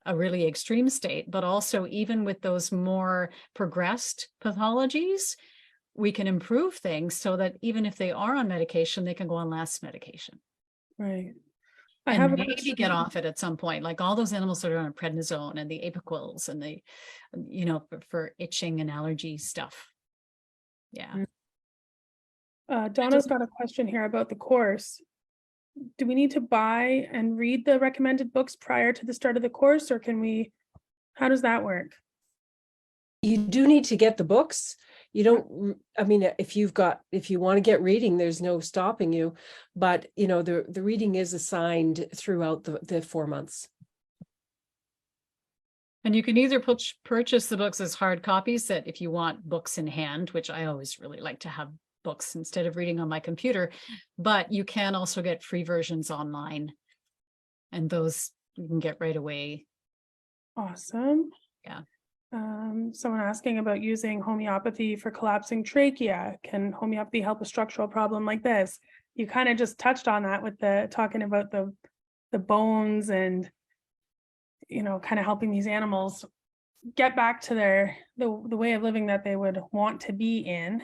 a really extreme state. But also, even with those more progressed pathologies, we can improve things so that even if they are on medication, they can go on less medication. Right. I And have a maybe question. get off it at some point, like all those animals that are on prednisone and the apiquils and the, for itching and allergy stuff. Yeah. Donna's got a question here about the course. Do we need to buy and read the recommended books prior to the start of the course, or how does that work? You do need to get the books. You don't, I mean, if you want to get reading, there's no stopping you, but the reading is assigned throughout the 4 months. And you can either purchase the books as hard copies, that if you want books in hand, which I always really like to have books instead of reading on my computer, but you can also get free versions online, and those you can get right away. Awesome. Yeah. Someone asking about using homeopathy for collapsing trachea. Can homeopathy help a structural problem like this? You kind of just touched on that with talking about the bones and, kind of helping these animals get back to the way of living that they would want to be in.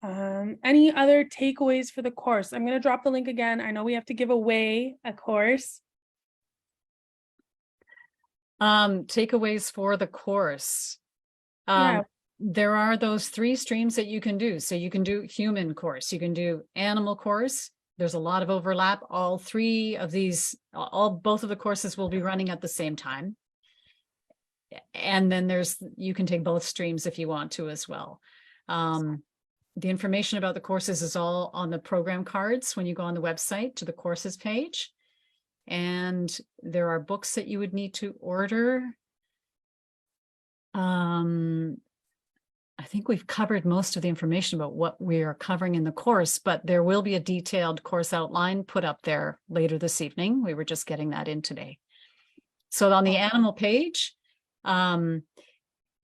Any other takeaways for the course? I'm going to drop the link again. I know we have to give away a course. Takeaways for the course. Yeah. There are those 3 streams that you can do. So you can do human course, you can do animal course. There's a lot of overlap. All 3 of these, both of the courses will be running at the same time. And then you can take both streams if you want to as well. The information about the courses is all on the program cards when you go on the website to the courses page. And there are books that you would need to order. I think we've covered most of the information about what we are covering in the course, but there will be a detailed course outline put up there later this evening. We were just getting that in today. So on the animal page,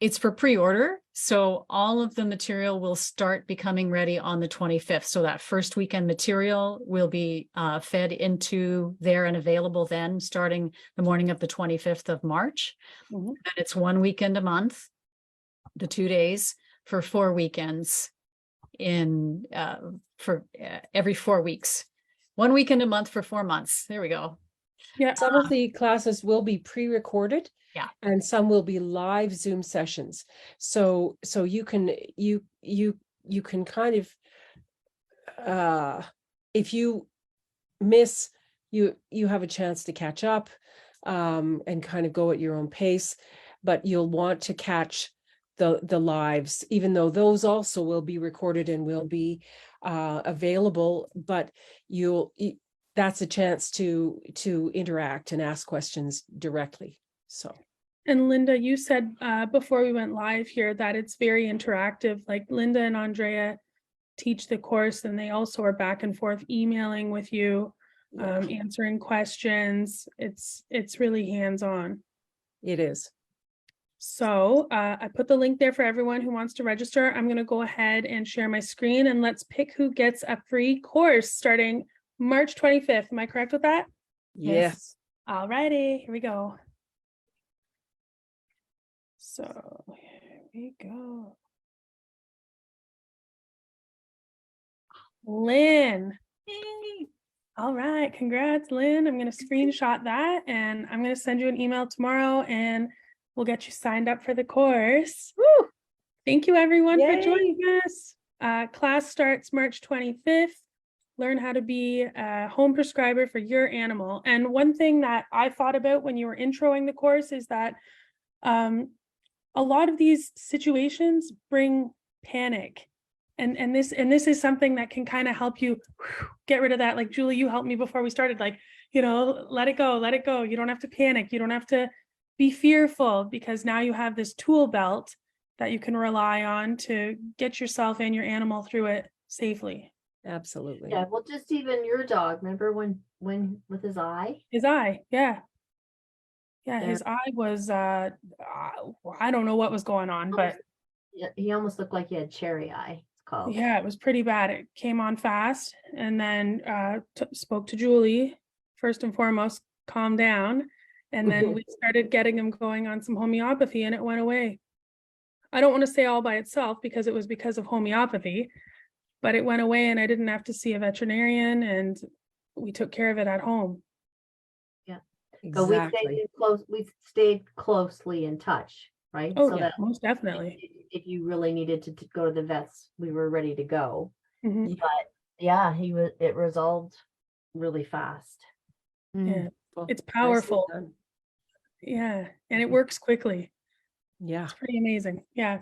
it's for pre-order. So all of the material will start becoming ready on the 25th. So that first weekend material will be fed into there and available then, starting the morning of the 25th of March. Mhm. And it's 1 weekend a month, the 2 days, for 4 weekends for every 4 weeks. 1 weekend a month for 4 months. There we go. Yeah. Some of the classes will be pre-recorded. Yeah. And some will be live Zoom sessions. So you can kind of, if you miss, you have a chance to catch up, and kind of go at your own pace, but you'll want to catch the lives, even though those also will be recorded and will be available, but that's a chance to interact and ask questions directly. So. And Linda, you said before we went live here that it's very interactive. Like Linda and Andrea teach the course, and they also are back and forth emailing with you, answering questions. It's really hands-on. It is. So I put the link there for everyone who wants to register. I'm going to go ahead and share my screen, and let's pick who gets a free course starting March 25th. Am I correct with that? Yes. All righty, here we go. So here we go. Lynn. Yay. All right, congrats, Lynn. I'm going to screenshot that, and I'm going to send you an email tomorrow, and we'll get you signed up for the course. Woo! Thank you, everyone, for joining us. Class starts March 25th. Learn how to be a home prescriber for your animal. And one thing that I thought about when you were introing the course is that a lot of these situations bring panic. And this is something that can kind of help you get rid of that. Like Julie, you helped me before we started, like, let it go, let it go. You don't have to panic. You don't have to be fearful, because now you have this tool belt that you can rely on to get yourself and your animal through it safely. Absolutely. Yeah, well, just even your dog, remember when with his eye? His eye, yeah. Yeah, Yeah. his eye was, I don't know what was going on, but Yeah, he almost looked like he had cherry eye, it's called. yeah, it was pretty bad. It came on fast, and then spoke to Julie, first and foremost, calm down. And then we started getting him going on some homeopathy, and it went away. I don't want to say all by itself, because it was because of homeopathy, but it went away, and I didn't have to see a veterinarian, and we took care of it at home. But Exactly. we stayed closely in touch, right? Oh, So yeah, that most definitely. if you really needed to go to the vets, we were ready to go. Mhm. Yeah, it resolved really fast. Yeah, Well, it's nicely powerful. done. Yeah, and it works quickly. Yeah. It's pretty amazing. Yeah,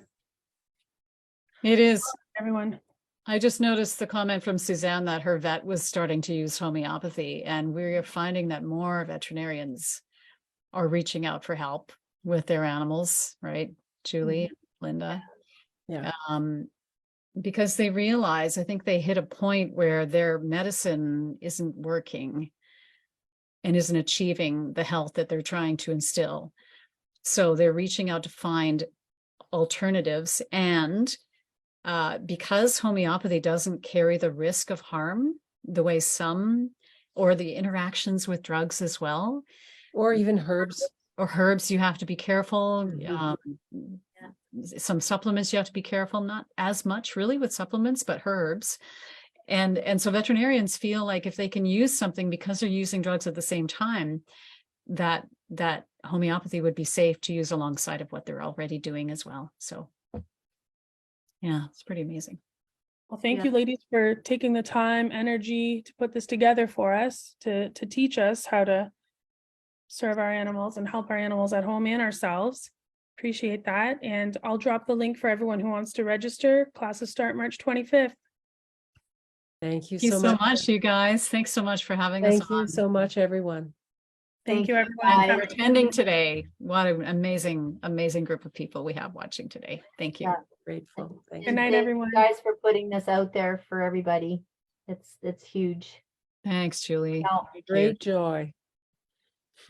It is. everyone. I just noticed the comment from Suzanne that her vet was starting to use homeopathy, and we're finding that more veterinarians are reaching out for help with their animals, right? Julie, Linda. Yeah. Because they realize, I think they hit a point where their medicine isn't working and isn't achieving the health that they're trying to instill. So they're reaching out to find alternatives. And because homeopathy doesn't carry the risk of harm the way some, or the interactions with drugs as well, Or even herbs. or herbs, you have to be careful. Mhm. Some supplements you have to be careful, not as much really with supplements, but herbs. And so veterinarians feel like if they can use something because they're using drugs at the same time, that homeopathy would be safe to use alongside of what they're already doing as well. So yeah, it's pretty amazing. Well, thank Yeah. you, ladies, for taking the time, energy to put this together for us, to teach us how to serve our animals and help our animals at home and ourselves. Appreciate that. And I'll drop the link for everyone who wants to register. Classes start March 25th. Thank you Thank you so so much. much, you guys. Thanks so much for having us Thank you on. so much, everyone. Thank you, you, everyone. guys. For attending today. What an amazing, amazing group of people we have watching today. Thank you. Yeah. Grateful. Thank Good you. night, Thank everyone. you guys for putting this out there for everybody. It's huge. Thanks, Julie. No. Great joy.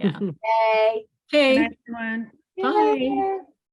Yeah. Hey. Good Okay. night, everyone. See you Bye. later.